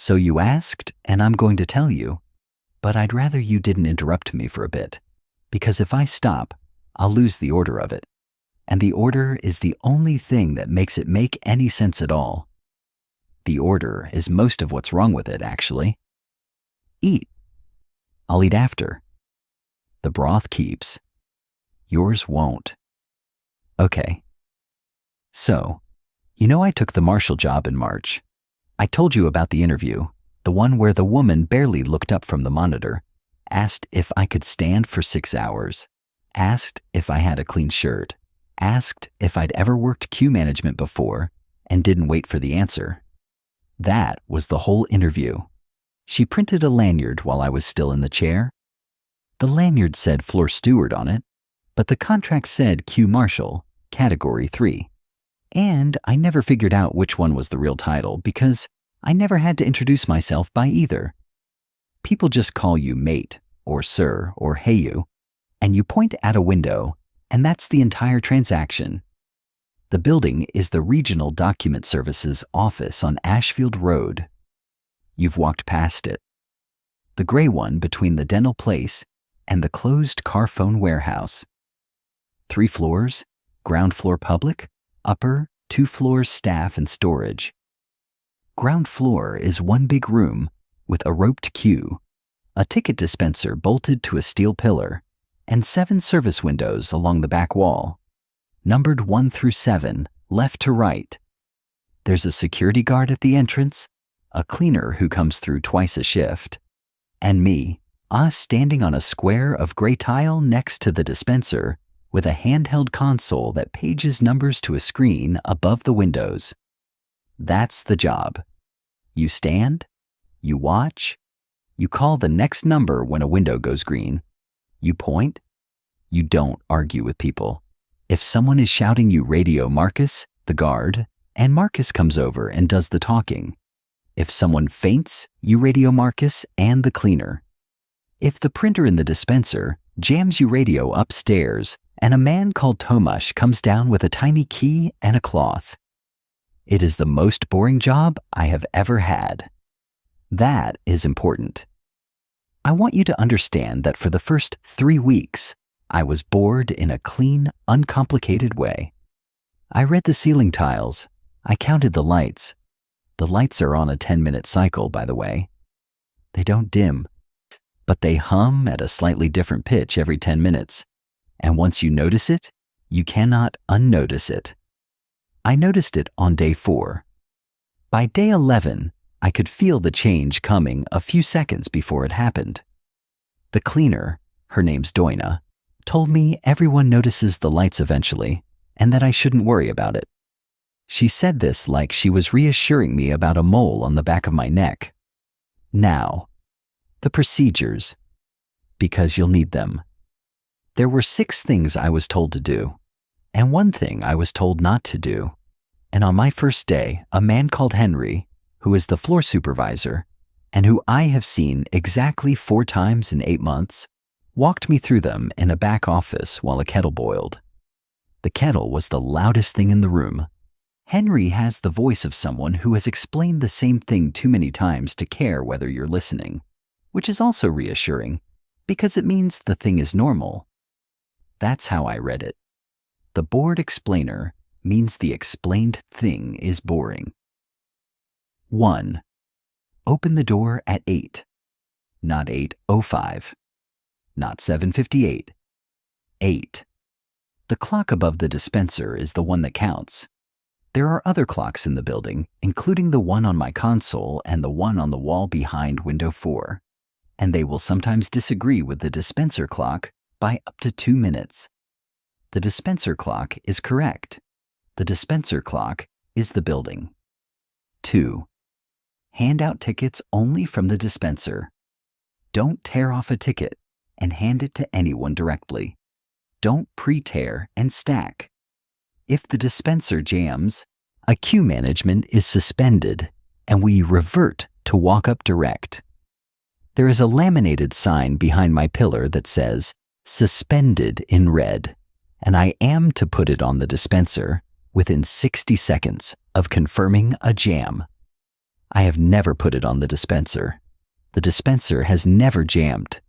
So you asked, and I'm going to tell you, but I'd rather you didn't interrupt me for a bit, because if I stop, I'll lose the order of it. And the order is the only thing that makes it make any sense at all. The order is most of what's wrong with it, actually. Eat. I'll eat after. The broth keeps. Yours won't. Okay. So, I took the marshal job in March. I told you about the interview, the one where the woman barely looked up from the monitor, asked if I could stand for 6 hours, asked if I had a clean shirt, asked if I'd ever worked queue management before, and didn't wait for the answer. That was the whole interview. She printed a lanyard while I was still in the chair. The lanyard said floor steward on it, but the contract said queue marshal, category 3. And I never figured out which one was the real title because I never had to introduce myself by either. People just call you mate, or sir, or hey you, and you point at a window, and that's the entire transaction. The building is the Regional Document Services office on Ashfield Road. You've walked past it. The gray one between the dental place and the closed car phone warehouse. 3 floors, ground floor public, upper, 2 floors staff and storage. Ground floor is one big room with a roped queue, a ticket dispenser bolted to a steel pillar, and 7 service windows along the back wall, numbered 1 through 7, left to right. There's a security guard at the entrance, a cleaner who comes through twice a shift, and me, standing on a square of gray tile next to the dispenser with a handheld console that pages numbers to a screen above the windows. That's the job. You stand, you watch, you call the next number when a window goes green, you point, you don't argue with people. If someone is shouting you radio Marcus, the guard, and Marcus comes over and does the talking. If someone faints, you radio Marcus and the cleaner. If the printer in the dispenser jams you radio upstairs and a man called Tomash comes down with a tiny key and a cloth. It is the most boring job I have ever had. That is important. I want you to understand that for the first 3 weeks, I was bored in a clean, uncomplicated way. I read the ceiling tiles. I counted the lights. The lights are on a 10-minute cycle, by the way. They don't dim, but they hum at a slightly different pitch every 10 minutes. And once you notice it, you cannot unnotice it. I noticed it on day 4. By day 11, I could feel the change coming a few seconds before it happened. The cleaner, her name's Doina, told me everyone notices the lights eventually, and that I shouldn't worry about it. She said this like she was reassuring me about a mole on the back of my neck. Now, the procedures, because you'll need them. There were 6 things I was told to do, and 1 thing I was told not to do. And on my first day, a man called Henry, who is the floor supervisor, and who I have seen exactly 4 times in 8 months, walked me through them in a back office while a kettle boiled. The kettle was the loudest thing in the room. Henry has the voice of someone who has explained the same thing too many times to care whether you're listening, which is also reassuring, because it means the thing is normal. That's how I read it. The bored explainer means the explained thing is boring. 1. Open the door at 8. Not 8:05. Not 7:58. 8. The clock above the dispenser is the one that counts. There are other clocks in the building, including the one on my console and the one on the wall behind window 4, and they will sometimes disagree with the dispenser clock by up to 2 minutes. The dispenser clock is correct. The dispenser clock is the building. 2. Hand out tickets only from the dispenser. Don't tear off a ticket and hand it to anyone directly. Don't pre-tear and stack. If the dispenser jams, a queue management is suspended and we revert to walk up direct. There is a laminated sign behind my pillar that says, suspended in red, and I am to put it on the dispenser within 60 seconds of confirming a jam. I have never put it on the dispenser. The dispenser has never jammed.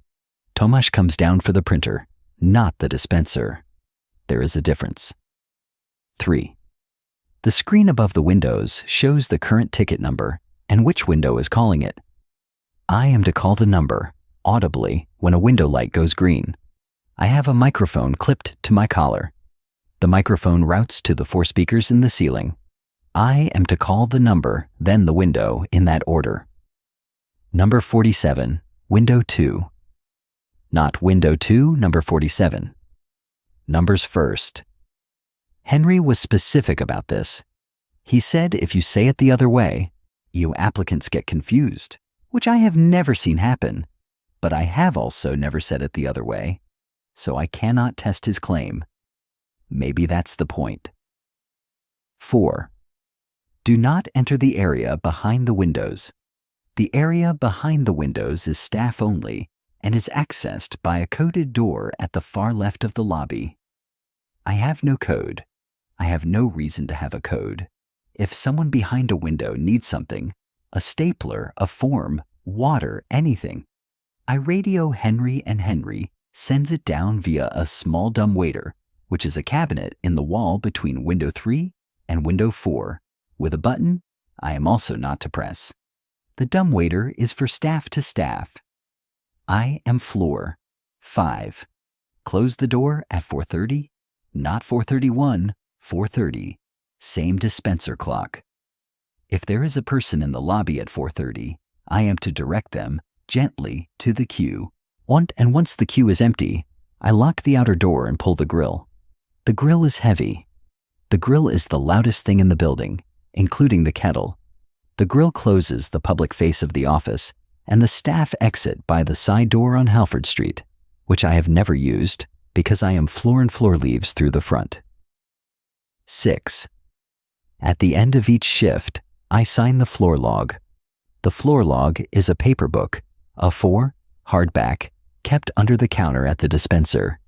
Tomasz comes down for the printer, not the dispenser. There is a difference. 3. The screen above the windows shows the current ticket number and which window is calling it. I am to call the number audibly when a window light goes green. I have a microphone clipped to my collar. The microphone routes to the 4 speakers in the ceiling. I am to call the number, then the window, in that order. Number 47, window 2. Not window 2, number 47. Numbers first. Henry was specific about this. He said if you say it the other way, you applicants get confused, which I have never seen happen, but I have also never said it the other way, so I cannot test his claim. Maybe that's the point. 4. Do not enter the area behind the windows. The area behind the windows is staff only and is accessed by a coded door at the far left of the lobby. I have no code. I have no reason to have a code. If someone behind a window needs something, a stapler, a form, water, anything, I radio Henry and Henry sends it down via a small dumbwaiter, which is a cabinet in the wall between window 3 and window 4, with a button I am also not to press. The dumbwaiter is for staff to staff. I am floor 5. Close the door at 4:30, not 4:31, 4:30, same dispenser clock. If there is a person in the lobby at 4:30, I am to direct them gently to the queue. And once the queue is empty, I lock the outer door and pull the grill. The grill is heavy. The grill is the loudest thing in the building, including the kettle. The grill closes the public face of the office, and the staff exit by the side door on Halford Street, which I have never used because I am floor and floor leaves through the front. 6. At the end of each shift, I sign the floor log. The floor log is a paper book, A4, hardback, kept under the counter at the dispenser.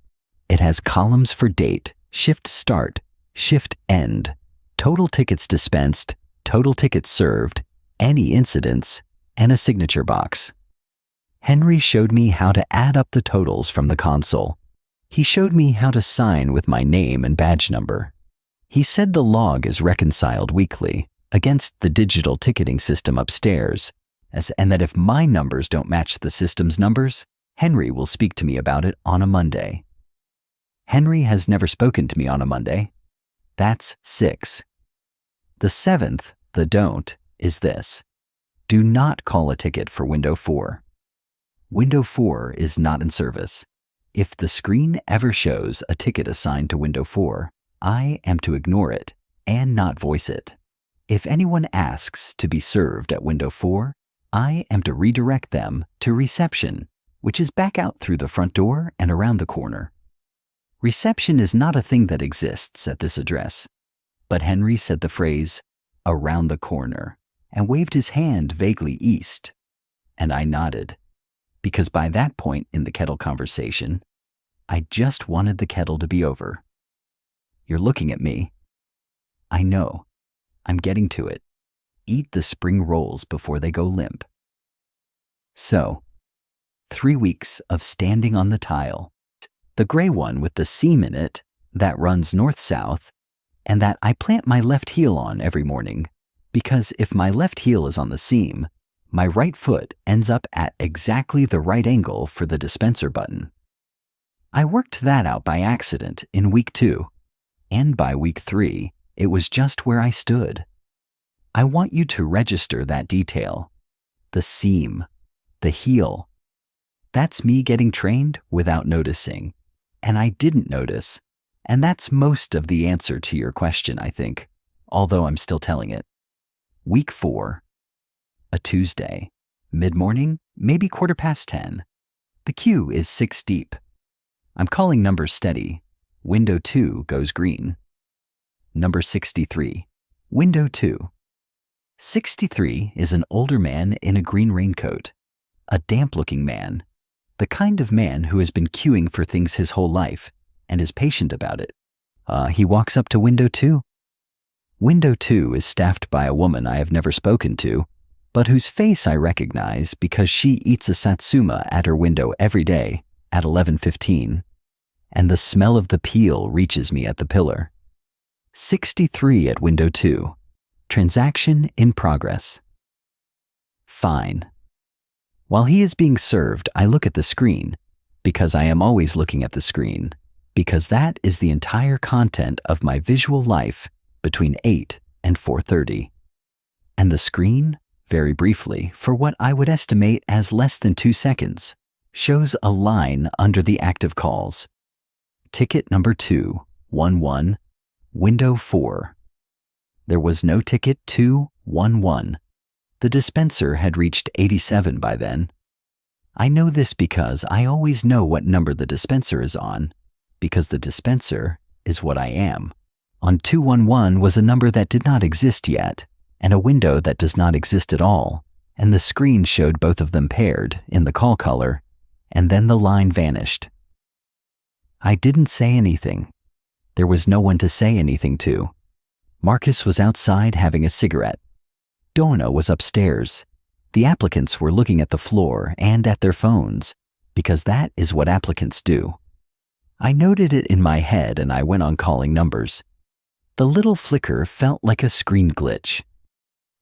It has columns for date, shift start, shift end, total tickets dispensed, total tickets served, any incidents, and a signature box. Henry showed me how to add up the totals from the console. He showed me how to sign with my name and badge number. He said the log is reconciled weekly against the digital ticketing system upstairs, and that if my numbers don't match the system's numbers, Henry will speak to me about it on a Monday. Henry has never spoken to me on a Monday. That's 6. The 7th, the don't, is this. Do not call a ticket for window 4. Window 4 is not in service. If the screen ever shows a ticket assigned to window 4, I am to ignore it and not voice it. If anyone asks to be served at window 4, I am to redirect them to reception, which is back out through the front door and around the corner. Reception is not a thing that exists at this address, but Henry said the phrase, around the corner, and waved his hand vaguely east, and I nodded, because by that point in the kettle conversation, I just wanted the kettle to be over. You're looking at me. I know. I'm getting to it. Eat the spring rolls before they go limp. So, 3 weeks of standing on the tile, the gray one with the seam in it that runs north-south, and that I plant my left heel on every morning, because if my left heel is on the seam, my right foot ends up at exactly the right angle for the dispenser button. I worked that out by accident in week 2, and by week 3, it was just where I stood. I want you to register that detail. The seam, the heel. That's me getting trained without noticing, and I didn't notice, and that's most of the answer to your question, I think, although I'm still telling it. Week 4, a Tuesday, mid-morning, maybe 10:15. The queue is 6 deep. I'm calling numbers steady. Window 2 goes green. Number 63, window 2. 63 is an older man in a green raincoat, a damp-looking man, the kind of man who has been queuing for things his whole life and is patient about it. He walks up to window 2. Window 2 is staffed by a woman I have never spoken to, but whose face I recognize because she eats a satsuma at her window every day at 11:15, and the smell of the peel reaches me at the pillar. 63 at window 2. Transaction in progress. Fine. While he is being served, I look at the screen, because I am always looking at the screen, because that is the entire content of my visual life between 8 and 4:30. And the screen, very briefly, for what I would estimate as less than 2 seconds, shows a line under the active calls. Ticket number 211, window 4. There was no ticket 211. The dispenser had reached 87 by then. I know this because I always know what number the dispenser is on, because the dispenser is what I am. On 211 was a number that did not exist yet, and a window that does not exist at all, and the screen showed both of them paired in the call color, and then the line vanished. I didn't say anything. There was no one to say anything to. Marcus was outside having a cigarette. Donna was upstairs. The applicants were looking at the floor and at their phones, because that is what applicants do. I noted it in my head and I went on calling numbers. The little flicker felt like a screen glitch.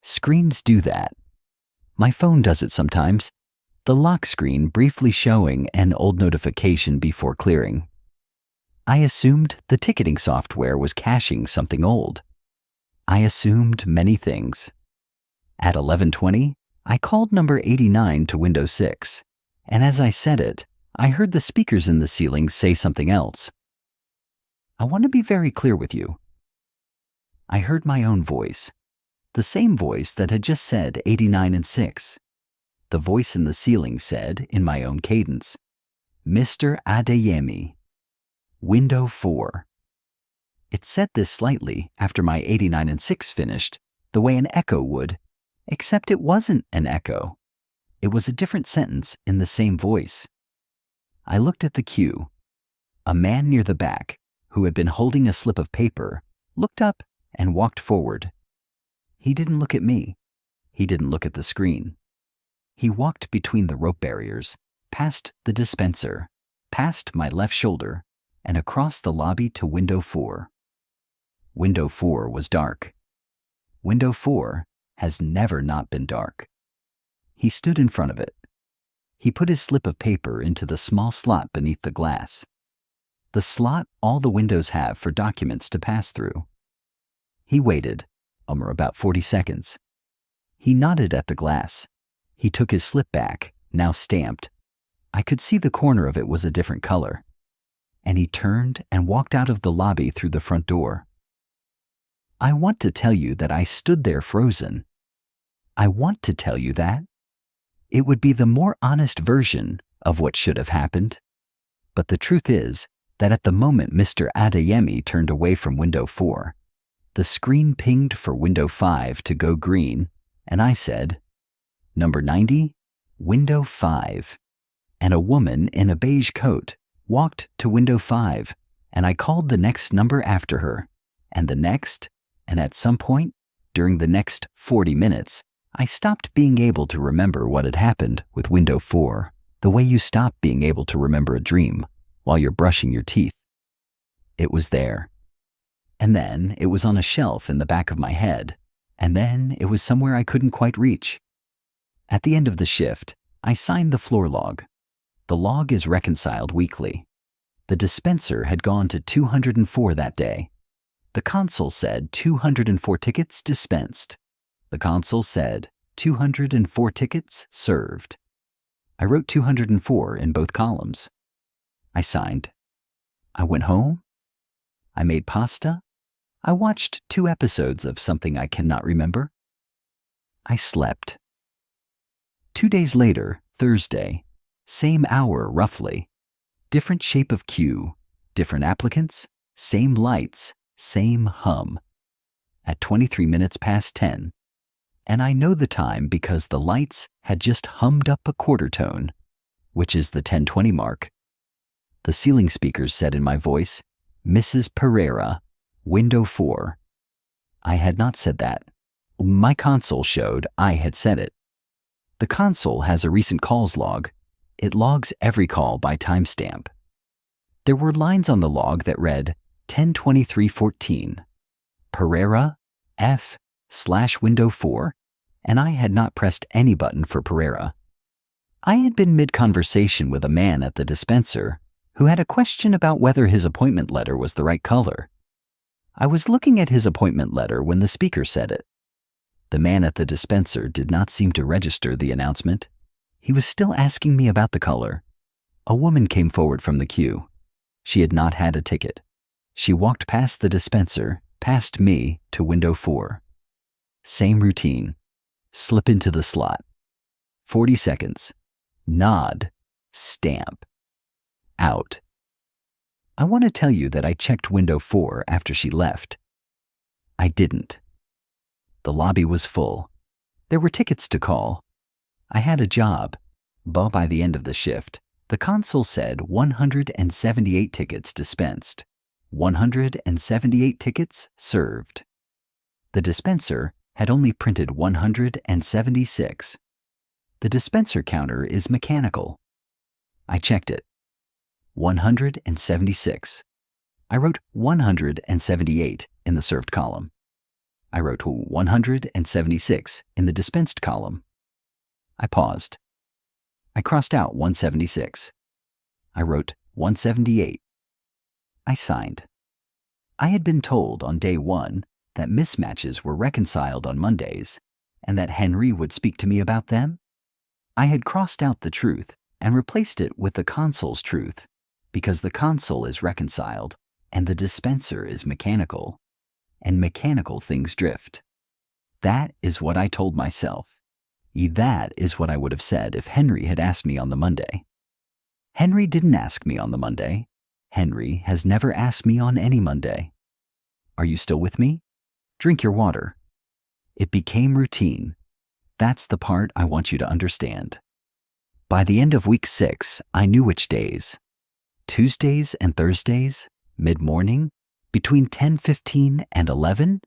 Screens do that. My phone does it sometimes. The lock screen briefly showing an old notification before clearing. I assumed the ticketing software was caching something old. I assumed many things. At 11:20, I called number 89 to window 6, and as I said it, I heard the speakers in the ceiling say something else. I want to be very clear with you. I heard my own voice, the same voice that had just said 89 and 6. The voice in the ceiling said, in my own cadence, Mr. Adeyemi, window 4. It said this slightly after my 89 and 6 finished, the way an echo would, except it wasn't an echo. It was a different sentence in the same voice. I looked at the queue. A man near the back, who had been holding a slip of paper, looked up and walked forward. He didn't look at me. He didn't look at the screen. He walked between the rope barriers, past the dispenser, past my left shoulder, and across the lobby to window 4. Window 4 was dark. Window 4 has never not been dark. He stood in front of it. He put his slip of paper into the small slot beneath the glass. The slot all the windows have for documents to pass through. He waited, about 40 seconds. He nodded at the glass. He took his slip back, now stamped. I could see the corner of it was a different color. And he turned and walked out of the lobby through the front door. I want to tell you that I stood there frozen. I want to tell you that. It would be the more honest version of what should have happened. But the truth is that at the moment Mr. Adeyemi turned away from window 4, the screen pinged for window 5 to go green, and I said, Number 90, window 5. And a woman in a beige coat walked to window 5, and I called the next number after her, and the next, and at some point, during the next 40 minutes, I stopped being able to remember what had happened with window 4, the way you stop being able to remember a dream while you're brushing your teeth. It was there. And then it was on a shelf in the back of my head, and then it was somewhere I couldn't quite reach. At the end of the shift, I signed the floor log. The log is reconciled weekly. The dispenser had gone to 204 that day. The console said 204 tickets dispensed. The console said 204 tickets served. I wrote 204 in both columns. I signed. I went home. I made pasta. I watched 2 episodes of something I cannot remember. I slept. 2 days later, Thursday, same hour roughly, different shape of queue, different applicants, same lights, same hum. At 23 minutes past 10, and I know the time because the lights had just hummed up a quarter tone, which is the 10:20 mark. The ceiling speakers said in my voice, Mrs. Pereira, window 4. I had not said that. My console showed I had said it. The console has a recent calls log. It logs every call by timestamp. There were lines on the log that read 10:23:14, Pereira, F/window 4, and I had not pressed any button for Pereira. I had been mid-conversation with a man at the dispenser who had a question about whether his appointment letter was the right color. I was looking at his appointment letter when the speaker said it. The man at the dispenser did not seem to register the announcement. He was still asking me about the color. A woman came forward from the queue. She had not had a ticket. She walked past the dispenser, past me, to window 4. Same routine. Slip into the slot. 40 seconds. Nod. Stamp. Out. I want to tell you that I checked window 4 after she left. I didn't. The lobby was full. There were tickets to call. I had a job, but by the end of the shift, the console said 178 tickets dispensed, 178 tickets served. The dispenser had only printed 176. The dispenser counter is mechanical. I checked it. 176. I wrote 178 in the served column. I wrote 176 in the dispensed column. I paused. I crossed out 176. I wrote 178. I signed. I had been told on day 1 that mismatches were reconciled on Mondays and that Henry would speak to me about them. I had crossed out the truth and replaced it with the console's truth because the console is reconciled and the dispenser is mechanical, and mechanical things drift. That is what I told myself. That is what I would have said if Henry had asked me on the Monday. Henry didn't ask me on the Monday. Henry has never asked me on any Monday. Are you still with me? Drink your water. It became routine. That's the part I want you to understand. By the end of week 6, I knew which days. Tuesdays and Thursdays, mid-morning, between 10:15 and 11,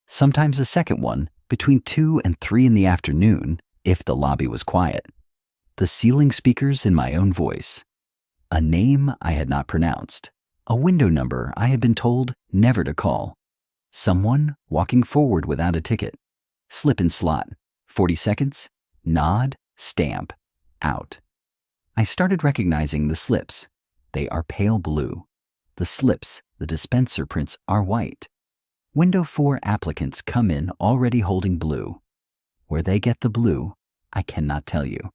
sometimes a second one between 2 and 3 in the afternoon if the lobby was quiet. The ceiling speakers in my own voice. A name I had not pronounced. A window number I had been told never to call. Someone walking forward without a ticket. Slip in slot. 40 seconds. Nod. Stamp. Out. I started recognizing the slips. They are pale blue. The slips, the dispenser prints, are white. Window 4 applicants come in already holding blue. Where they get the blue, I cannot tell you.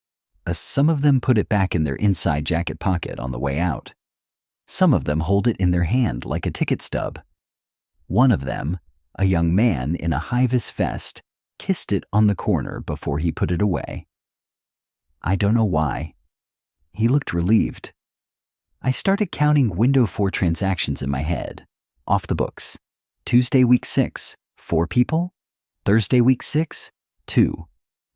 Some of them put it back in their inside jacket pocket on the way out. Some of them hold it in their hand like a ticket stub. One of them, a young man in a high-vis vest, kissed it on the corner before he put it away. I don't know why. He looked relieved. I started counting window 4 transactions in my head, off the books. Tuesday week 6, 4 people. Thursday week 6, 2.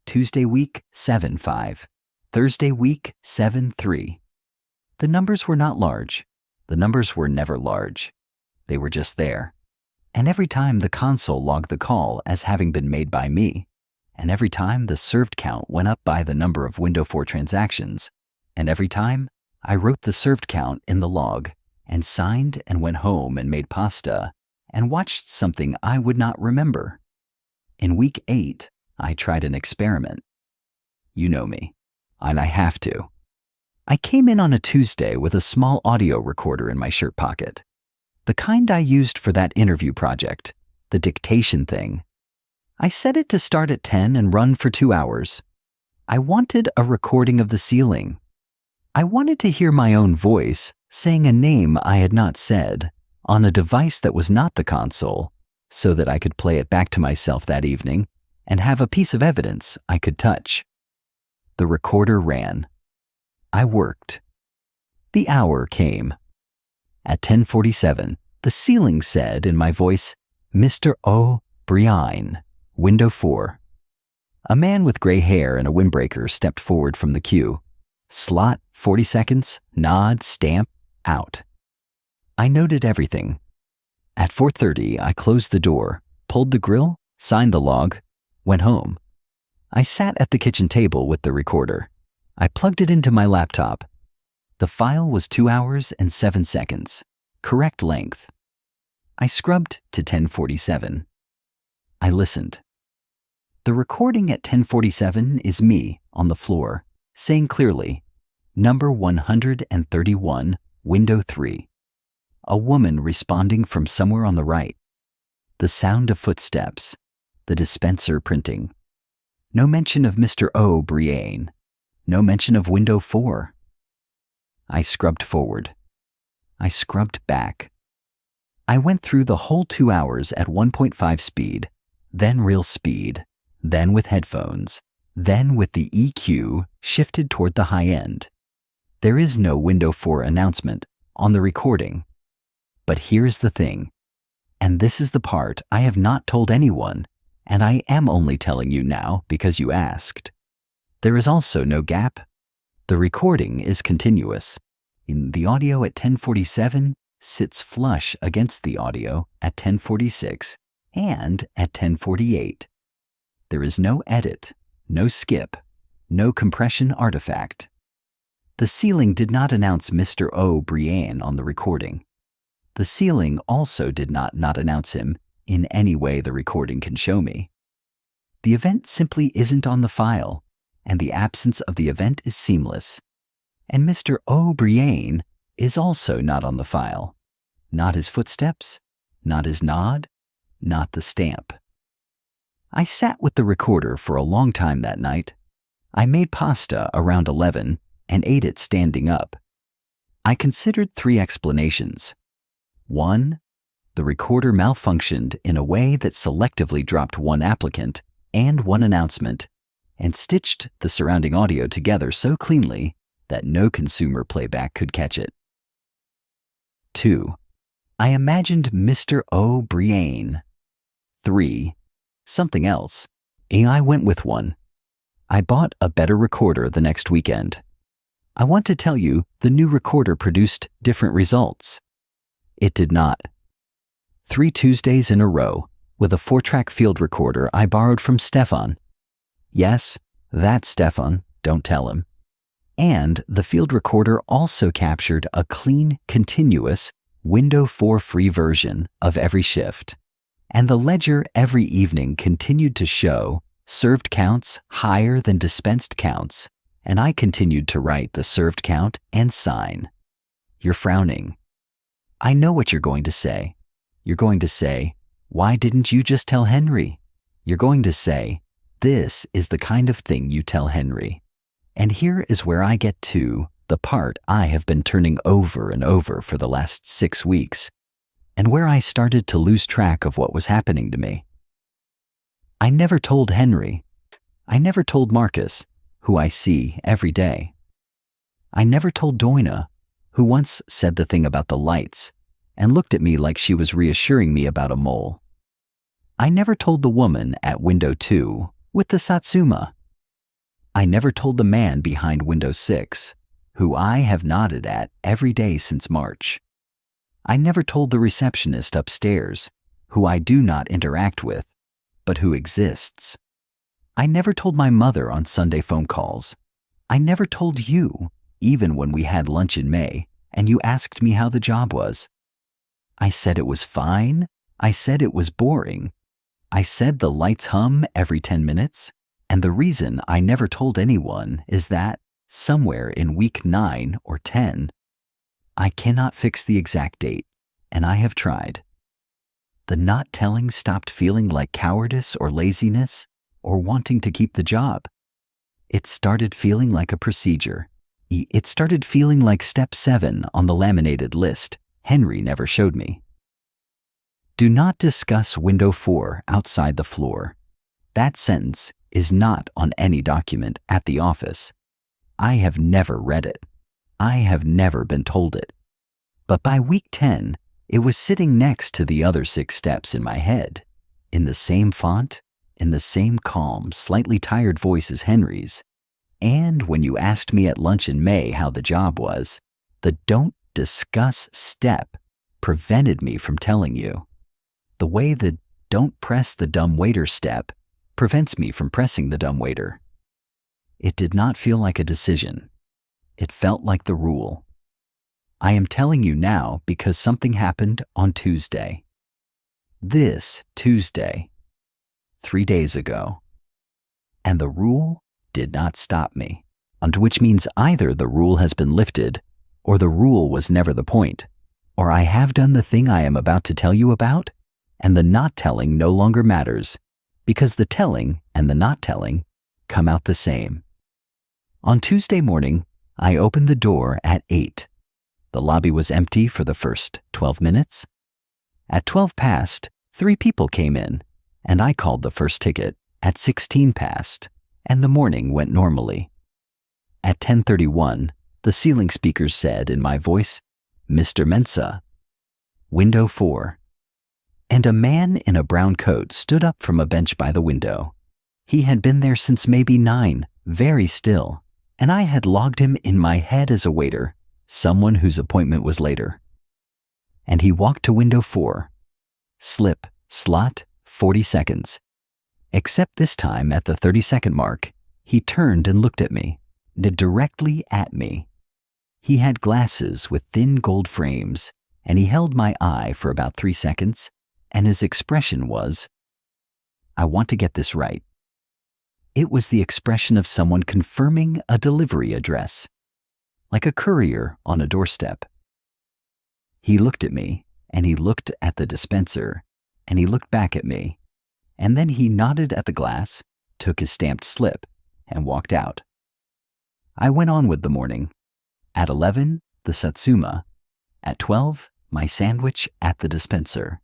Tuesday week 7, 5. Thursday week 7, 3. The numbers were not large. The numbers were never large. They were just there. And every time the console logged the call as having been made by me, and every time the served count went up by the number of window 4 transactions, and every time I wrote the served count in the log and signed and went home and made pasta and watched something I would not remember. In week 8, I tried an experiment. You know me, and I have to. I came in on a Tuesday with a small audio recorder in my shirt pocket. The kind I used for that interview project, the dictation thing. I set it to start at 10 and run for 2 hours. I wanted a recording of the ceiling. I wanted to hear my own voice saying a name I had not said on a device that was not the console so that I could play it back to myself that evening and have a piece of evidence I could touch. The recorder ran. I worked. The hour came. At 10:47, the ceiling said in my voice, Mr. O'Brien, window 4. A man with gray hair and a windbreaker stepped forward from the queue. Slot, 40 seconds, nod, stamp, out. I noted everything. At 4:30, I closed the door, pulled the grill, signed the log, went home. I sat at the kitchen table with the recorder. I plugged it into my laptop. The file was 2 hours and 7 seconds. Correct length. I scrubbed to 10:47. I listened. The recording at 10:47 is me on the floor, saying clearly, number 131, window 3. A woman responding from somewhere on the right. The sound of footsteps. The dispenser printing. No mention of Mr. O'Brien. No mention of window 4. I scrubbed forward. I scrubbed back. I went through the whole 2 hours at 1.5 speed, then real speed, then with headphones, then with the EQ shifted toward the high end. There is no window 4 announcement on the recording. But here's the thing, and this is the part I have not told anyone, and I am only telling you now because you asked. There is also no gap. The recording is continuous. The audio at 10:47 sits flush against the audio at 10:46 and at 10:48. There is no edit, no skip, no compression artifact. The ceiling did not announce Mr. O'Brien on the recording. The ceiling also did not announce him in any way the recording can show me. The event simply isn't on the file, and the absence of the event is seamless. And Mr. O'Brien is also not on the file. Not his footsteps, not his nod, not the stamp. I sat with the recorder for a long time that night. I made pasta around 11 and ate it standing up. I considered 3 explanations. 1, the recorder malfunctioned in a way that selectively dropped 1 applicant and 1 announcement and stitched the surrounding audio together so cleanly that no consumer playback could catch it. 2, I imagined Mr. O'Brien. 3, something else. I went with 1. I bought a better recorder the next weekend. I want to tell you the new recorder produced different results. It did not. 3 Tuesdays in a row with a 4-track field recorder I borrowed from Stefan. Yes, that's Stefan, don't tell him. And the field recorder also captured a clean, continuous, window 4 free version of every shift. And the ledger every evening continued to show served counts higher than dispensed counts, and I continued to write the served count and sign. You're frowning. I know what you're going to say. You're going to say, why didn't you just tell Henry? You're going to say, this is the kind of thing you tell Henry. And here is where I get to the part I have been turning over and over for the last 6 weeks, and where I started to lose track of what was happening to me. I never told Henry. I never told Marcus, who I see every day. I never told Doina, who once said the thing about the lights and looked at me like she was reassuring me about a mole. I never told the woman at window 2 with the Satsuma. I never told the man behind window 6, who I have nodded at every day since March. I never told the receptionist upstairs, who I do not interact with, but who exists. I never told my mother on Sunday phone calls. I never told you, even when we had lunch in May, and you asked me how the job was. I said it was fine. I said it was boring. I said the lights hum every 10 minutes, and the reason I never told anyone is that, somewhere in week 9 or 10, I cannot fix the exact date, and I have tried. The not telling stopped feeling like cowardice or laziness or wanting to keep the job. It started feeling like a procedure. It started feeling like step 7 on the laminated list Henry never showed me. Do not discuss window 4 outside the floor. That sentence is not on any document at the office. I have never read it. I have never been told it. But by week 10, it was sitting next to the other 6 steps in my head, in the same font, in the same calm, slightly tired voice as Henry's. And when you asked me at lunch in May how the job was, the don't discuss step prevented me from telling you. The way the don't press the dumb waiter step prevents me from pressing the dumbwaiter. It did not feel like a decision. It felt like the rule. I am telling you now because something happened on Tuesday. This Tuesday. 3 days ago. And the rule did not stop me, which means either the rule has been lifted, or the rule was never the point, or I have done the thing I am about to tell you about, and the not telling no longer matters, because the telling and the not telling come out the same. On Tuesday morning, I opened the door at 8. The lobby was empty for the first 12 minutes. At 12 past, 3 people came in, and I called the first ticket at 16 past, and the morning went normally. At 10:31, the ceiling speakers said in my voice, "Mr. Mensah." Window 4. And a man in a brown coat stood up from a bench by the window. He had been there since maybe 9, very still, and I had logged him in my head as a waiter, someone whose appointment was later. And he walked to window 4. Slip, slot, 40 seconds. Except this time at the 30-second mark, he turned and looked at me, directly at me. He had glasses with thin gold frames, and he held my eye for about 3 seconds, and his expression was, I want to get this right. It was the expression of someone confirming a delivery address, like a courier on a doorstep. He looked at me, and he looked at the dispenser, and he looked back at me, and then he nodded at the glass, took his stamped slip, and walked out. I went on with the morning. At 11, the Satsuma. At 12, my sandwich at the dispenser.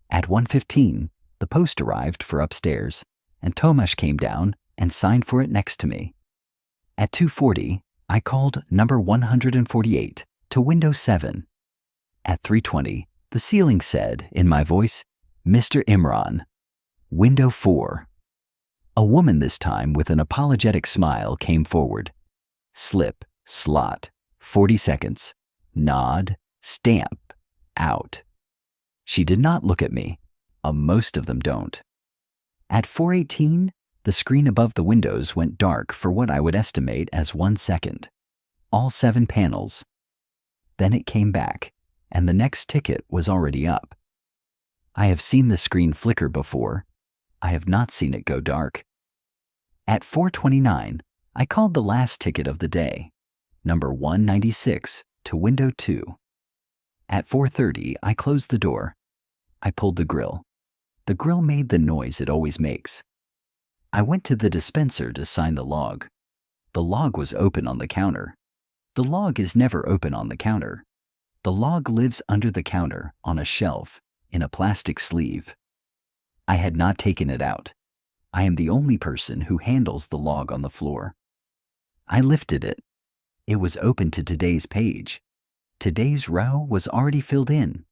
At 1:15, the post arrived for upstairs, and Tomasz came down and signed for it next to me. At 2:40, I called number 148 to window 7. At 3:20, the ceiling said in my voice, Mr. Imran. Window 4. A woman this time with an apologetic smile came forward. Slip, slot, 40 seconds, nod, stamp, out. She did not look at me. Most of them don't. At 4:18, the screen above the windows went dark for what I would estimate as 1 second. All 7 panels. Then it came back, and the next ticket was already up. I have seen the screen flicker before. I have not seen it go dark. At 4:29, I called the last ticket of the day, number 196, to window 2. At 4:30, I closed the door. I pulled the grill. The grill made the noise it always makes. I went to the dispenser to sign the log. The log was open on the counter. The log is never open on the counter. The log lives under the counter on a shelf in a plastic sleeve. I had not taken it out. I am the only person who handles the log on the floor. I lifted it. It was open to today's page. Today's row was already filled in.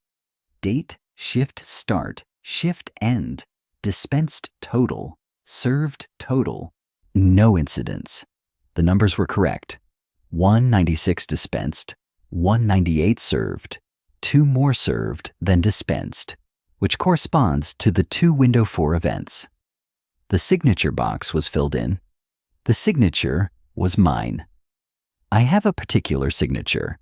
Date, shift start, shift end, dispensed total, served total, no incidents. The numbers were correct. 196 dispensed, 198 served, 2 more served than dispensed, which corresponds to the 2 window 4 events. The signature box was filled in. The signature was mine. I have a particular signature.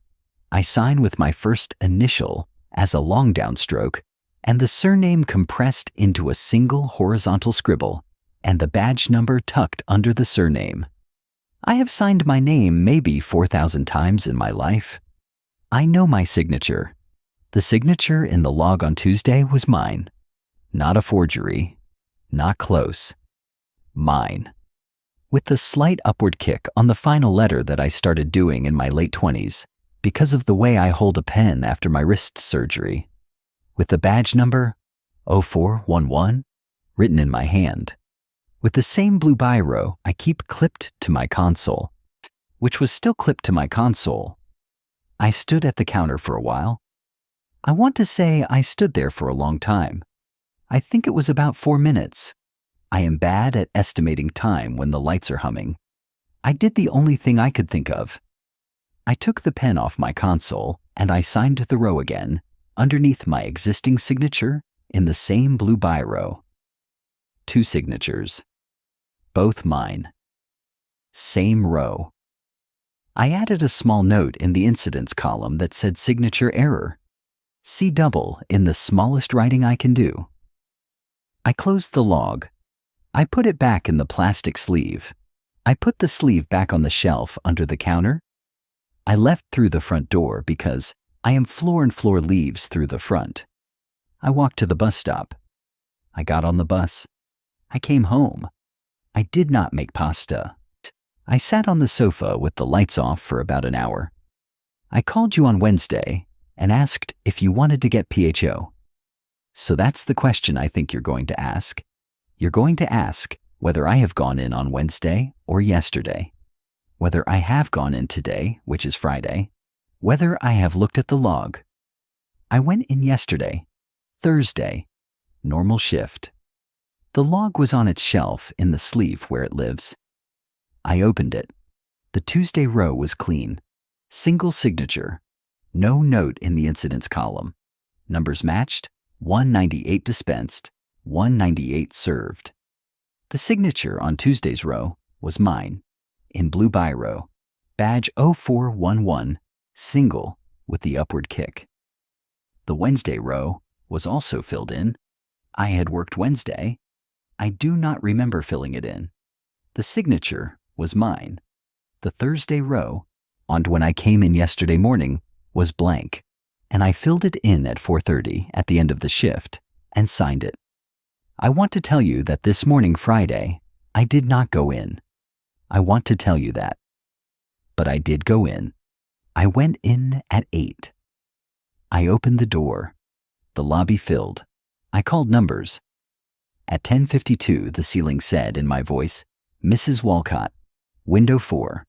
I sign with my first initial as a long downstroke and the surname compressed into a single horizontal scribble and the badge number tucked under the surname. I have signed my name maybe 4,000 times in my life. I know my signature. The signature in the log on Tuesday was mine. Not a forgery. Not close. Mine. With the slight upward kick on the final letter that I started doing in my late 20s because of the way I hold a pen after my wrist surgery. With the badge number 0411 written in my hand. With the same blue biro I keep clipped to my console, which was still clipped to my console. I stood at the counter for a while. I want to say I stood there for a long time. I think it was about 4 minutes. I am bad at estimating time when the lights are humming. I did the only thing I could think of. I took the pen off my console and I signed the row again, underneath my existing signature in the same blue biro. 2 signatures. Both mine. Same row. I added a small note in the incidents column that said signature error. See double in the smallest writing I can do. I closed the log. I put it back in the plastic sleeve. I put the sleeve back on the shelf under the counter. I left through the front door because I am floor and floor leaves through the front. I walked to the bus stop. I got on the bus. I came home. I did not make pasta. I sat on the sofa with the lights off for about an hour. I called you on Wednesday and asked if you wanted to get PHO. So that's the question I think you're going to ask. You're going to ask whether I have gone in on Wednesday or yesterday, whether I have gone in today, which is Friday, whether I have looked at the log. I went in yesterday, Thursday, normal shift. The log was on its shelf in the sleeve where it lives. I opened it. The Tuesday row was clean. Single signature. No note in the incidents column. Numbers matched, 198 dispensed, 198 served. The signature on Tuesday's row was mine, in blue biro, badge 0411, single with the upward kick. The Wednesday row was also filled in. I had worked Wednesday. I do not remember filling it in. The signature was mine. The Thursday row, on when I came in yesterday morning, was blank, and I filled it in at 4:30 at the end of the shift and signed it. I want to tell you that this morning, Friday, I did not go in. I want to tell you that. But I did go in. I went in at 8. I opened the door. The lobby filled. I called numbers. At 10:52, the ceiling said in my voice, Mrs. Walcott, window 4.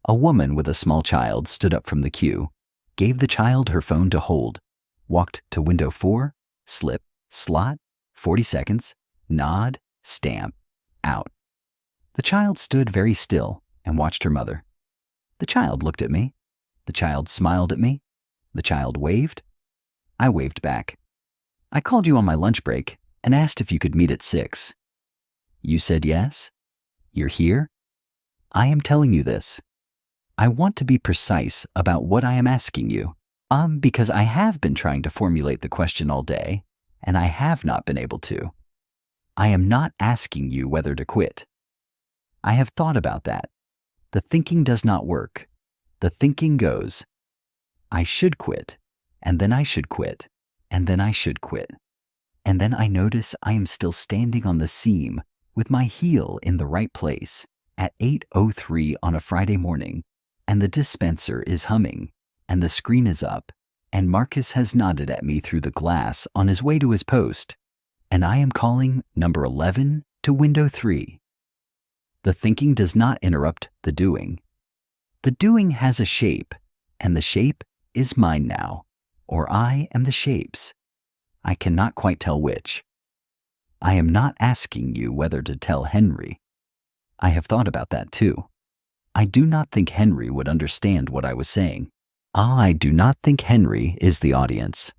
A woman with a small child stood up from the queue, gave the child her phone to hold, walked to window 4, slip, slot, 40 seconds, nod, stamp, out. The child stood very still and watched her mother. The child looked at me. The child smiled at me. The child waved. I waved back. I called you on my lunch break and asked if you could meet at 6. You said yes. You're here. I am telling you this. I want to be precise about what I am asking you, because I have been trying to formulate the question all day, and I have not been able to. I am not asking you whether to quit. I have thought about that. The thinking does not work. The thinking goes, I should quit, and then I should quit, and then I should quit. And then I notice I am still standing on the seam with my heel in the right place at 8:03 on a Friday morning, and the dispenser is humming, and the screen is up, and Marcus has nodded at me through the glass on his way to his post, and I am calling number 11 to window 3. The thinking does not interrupt the doing. The doing has a shape, and the shape is mine now, or I am the shapes. I cannot quite tell which. I am not asking you whether to tell Henry. I have thought about that too. I do not think Henry would understand what I was saying. I do not think Henry is the audience.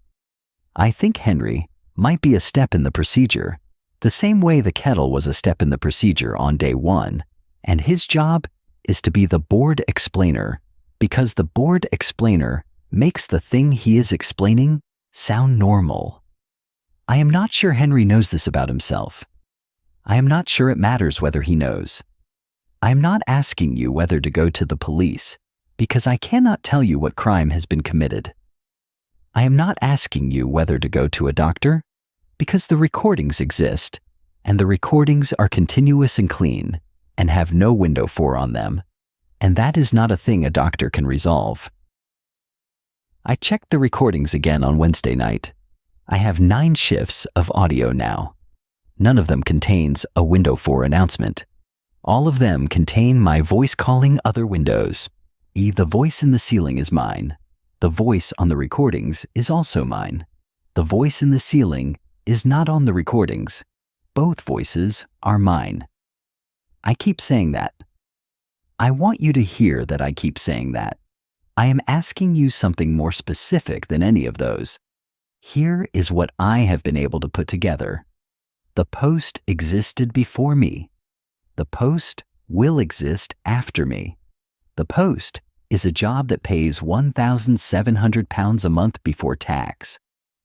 I think Henry might be a step in the procedure, the same way the kettle was a step in the procedure on day 1, and his job is to be the bored explainer, because the bored explainer makes the thing he is explaining sound normal. I am not sure Henry knows this about himself. I am not sure it matters whether he knows. I am not asking you whether to go to the police, because I cannot tell you what crime has been committed. I am not asking you whether to go to a doctor, because the recordings exist, and the recordings are continuous and clean, and have no window 4 on them, and that is not a thing a doctor can resolve. I checked the recordings again on Wednesday night. I have 9 shifts of audio now. None of them contains a window 4 announcement. All of them contain my voice calling other windows. The voice in the ceiling is mine. The voice on the recordings is also mine. The voice in the ceiling is not on the recordings. Both voices are mine. I keep saying that. I want you to hear that I keep saying that. I am asking you something more specific than any of those. Here is what I have been able to put together. The post existed before me. The post will exist after me. The post is a job that pays £1,700 a month before tax,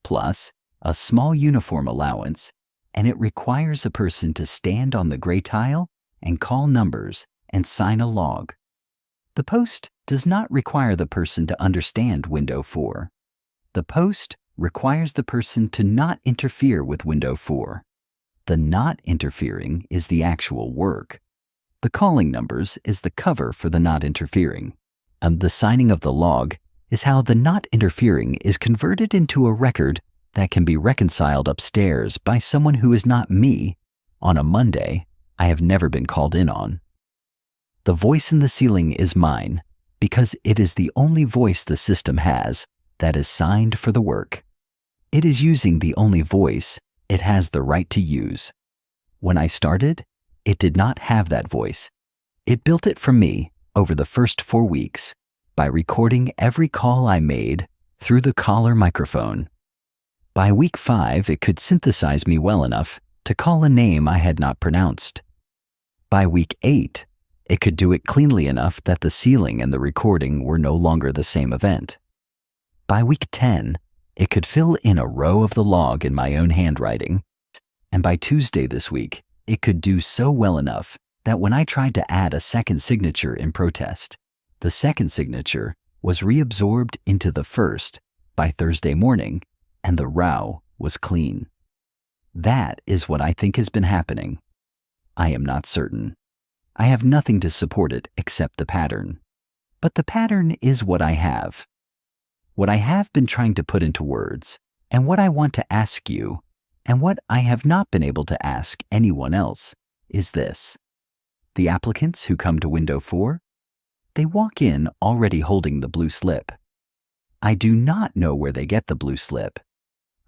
plus a small uniform allowance, and it requires a person to stand on the gray tile and call numbers and sign a log. The post does not require the person to understand Window 4. The post requires the person to not interfere with Window 4. The not interfering is the actual work. The calling numbers is the cover for the not interfering. And the signing of the log is how the not interfering is converted into a record that can be reconciled upstairs by someone who is not me on a Monday I have never been called in on. The voice in the ceiling is mine because it is the only voice the system has that is signed for the work. It is using the only voice it has the right to use. When I started, it did not have that voice. It built it for me over the first 4 weeks by recording every call I made through the collar microphone. By week 5, it could synthesize me well enough to call a name I had not pronounced. By week 8, it could do it cleanly enough that the ceiling and the recording were no longer the same event. By week 10, it could fill in a row of the log in my own handwriting. And by Tuesday this week, it could do so well enough that when I tried to add a second signature in protest, the second signature was reabsorbed into the first by Thursday morning, and the row was clean. That is what I think has been happening. I am not certain. I have nothing to support it except the pattern. But the pattern is what I have. What I have been trying to put into words, and what I want to ask you, and what I have not been able to ask anyone else, is this. The applicants who come to Window 4, they walk in already holding the blue slip. I do not know where they get the blue slip.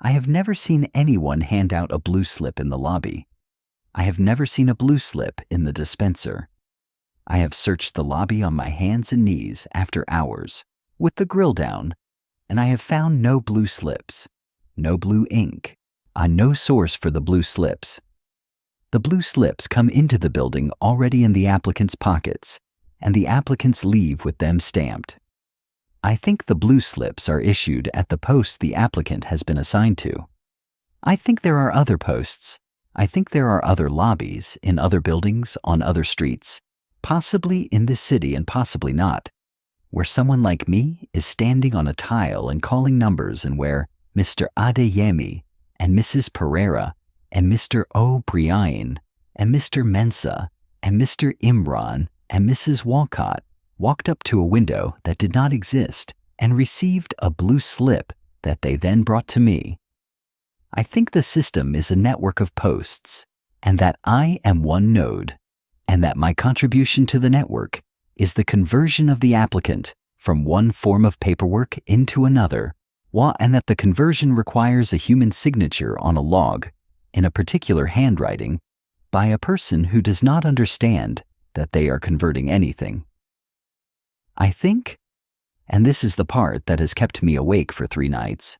I have never seen anyone hand out a blue slip in the lobby. I have never seen a blue slip in the dispenser. I have searched the lobby on my hands and knees after hours, with the grill down, and I have found no blue slips, no blue ink, no source for the blue slips. The blue slips come into the building already in the applicants' pockets, and the applicants leave with them stamped. I think the blue slips are issued at the post the applicant has been assigned to. I think there are other posts. I think there are other lobbies in other buildings on other streets, possibly in this city and possibly not, where someone like me is standing on a tile and calling numbers and where Mr. Adeyemi and Mrs. Pereira and Mr. O'Brien and Mr. Mensa and Mr. Imran and Mrs. Walcott walked up to a window that did not exist and received a blue slip that they then brought to me. I think the system is a network of posts, and that I am one node, and that my contribution to the network is the conversion of the applicant from one form of paperwork into another, and that the conversion requires a human signature on a log in a particular handwriting by a person who does not understand that they are converting anything. I think, and this is the part that has kept me awake for 3 nights,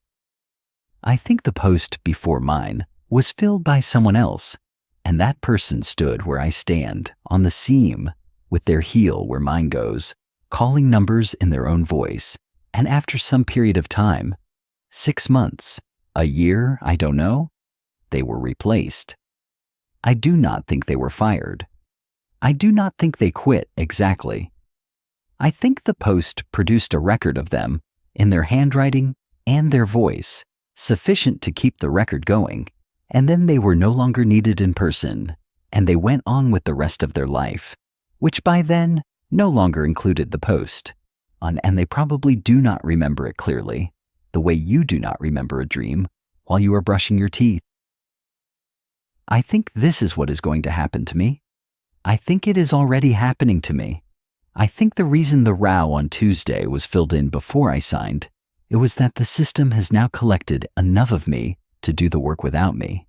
I think the post before mine was filled by someone else, and that person stood where I stand, on the seam, with their heel where mine goes, calling numbers in their own voice, and after some period of time, 6 months, a year, I don't know, they were replaced. I do not think they were fired. I do not think they quit exactly. I think the post produced a record of them in their handwriting and their voice, sufficient to keep the record going, and then they were no longer needed in person, and they went on with the rest of their life, which by then no longer included the post, and they probably do not remember it clearly, the way you do not remember a dream while you are brushing your teeth. I think this is what is going to happen to me. I think it is already happening to me. I think the reason the row on Tuesday was filled in before I signed, it was that the system has now collected enough of me to do the work without me.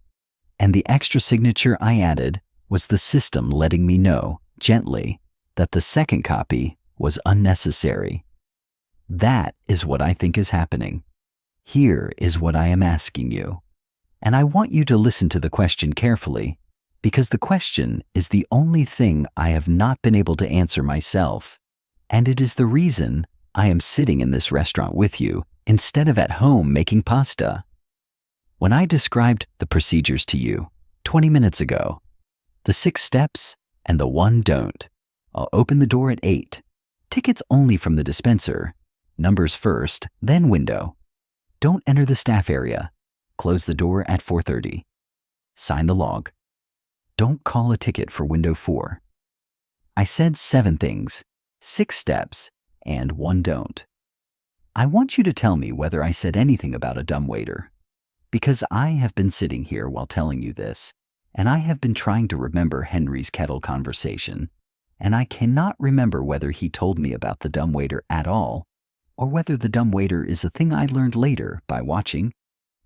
And the extra signature I added was the system letting me know, gently, that the second copy was unnecessary. That is what I think is happening. Here is what I am asking you. And I want you to listen to the question carefully, because the question is the only thing I have not been able to answer myself. And it is the reason I am sitting in this restaurant with you instead of at home making pasta. When I described the procedures to you 20 minutes ago, the 6 steps and the 1 don't, I'll open the door at 8. Tickets only from the dispenser. Numbers first, then window. Don't enter the staff area. Close the door at 4:30. Sign the log. Don't call a ticket for window 4. I said 7 things, 6 steps, and 1 don't. I want you to tell me whether I said anything about a dumbwaiter, because I have been sitting here while telling you this, and I have been trying to remember Henry's kettle conversation, and I cannot remember whether he told me about the dumbwaiter at all, or whether the dumbwaiter is a thing I learned later by watching,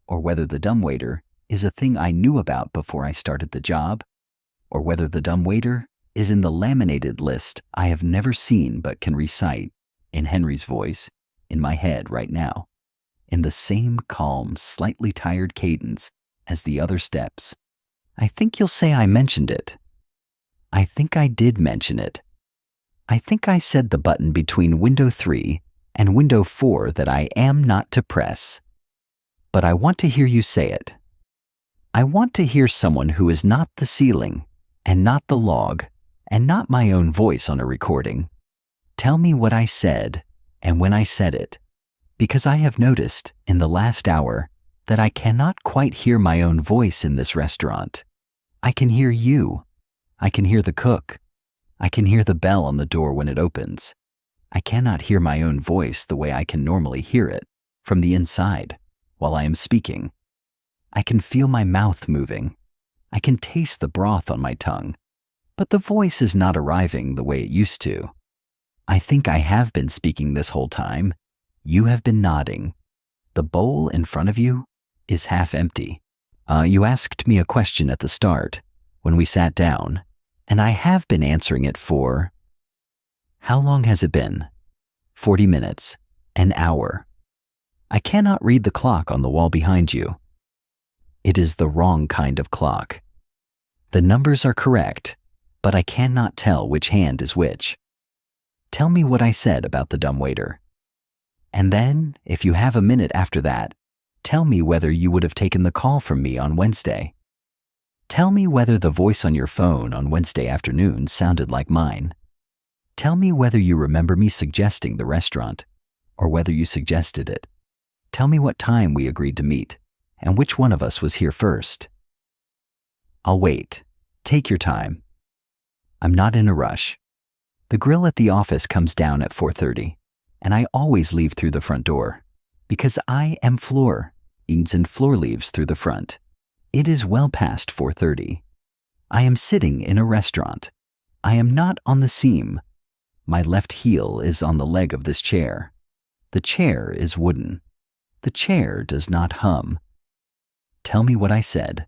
or whether the dumbwaiter is a thing I knew about before I started the job, or whether the dumbwaiter is in the laminated list I have never seen but can recite, in Henry's voice, in my head right now, in the same calm, slightly tired cadence as the other steps. I think you'll say I mentioned it. I think I did mention it. I think I said the button between window 3 and window 4 that I am not to press. But I want to hear you say it. I want to hear someone who is not the ceiling, and not the log, and not my own voice on a recording. Tell me what I said, and when I said it, because I have noticed in the last hour that I cannot quite hear my own voice in this restaurant. I can hear you. I can hear the cook. I can hear the bell on the door when it opens. I cannot hear my own voice the way I can normally hear it, from the inside, while I am speaking. I can feel my mouth moving. I can taste the broth on my tongue, but the voice is not arriving the way it used to. I think I have been speaking this whole time. You have been nodding. The bowl in front of you is half empty. You asked me a question at the start, when we sat down, and I have been answering it for... How long has it been? 40 minutes. An hour. I cannot read the clock on the wall behind you. It is the wrong kind of clock. The numbers are correct, but I cannot tell which hand is which. Tell me what I said about the dumbwaiter. And then, if you have a minute after that, tell me whether you would have taken the call from me on Wednesday. Tell me whether the voice on your phone on Wednesday afternoon sounded like mine. Tell me whether you remember me suggesting the restaurant, or whether you suggested it. Tell me what time we agreed to meet, and which one of us was here first. I'll wait. Take your time. I'm not in a rush. The grill at the office comes down at 4:30, and I always leave through the front door, because I am floor, and floor leaves through the front. It is well past 4:30. I am sitting in a restaurant. I am not on the seam. My left heel is on the leg of this chair. The chair is wooden. The chair does not hum. Tell me what I said.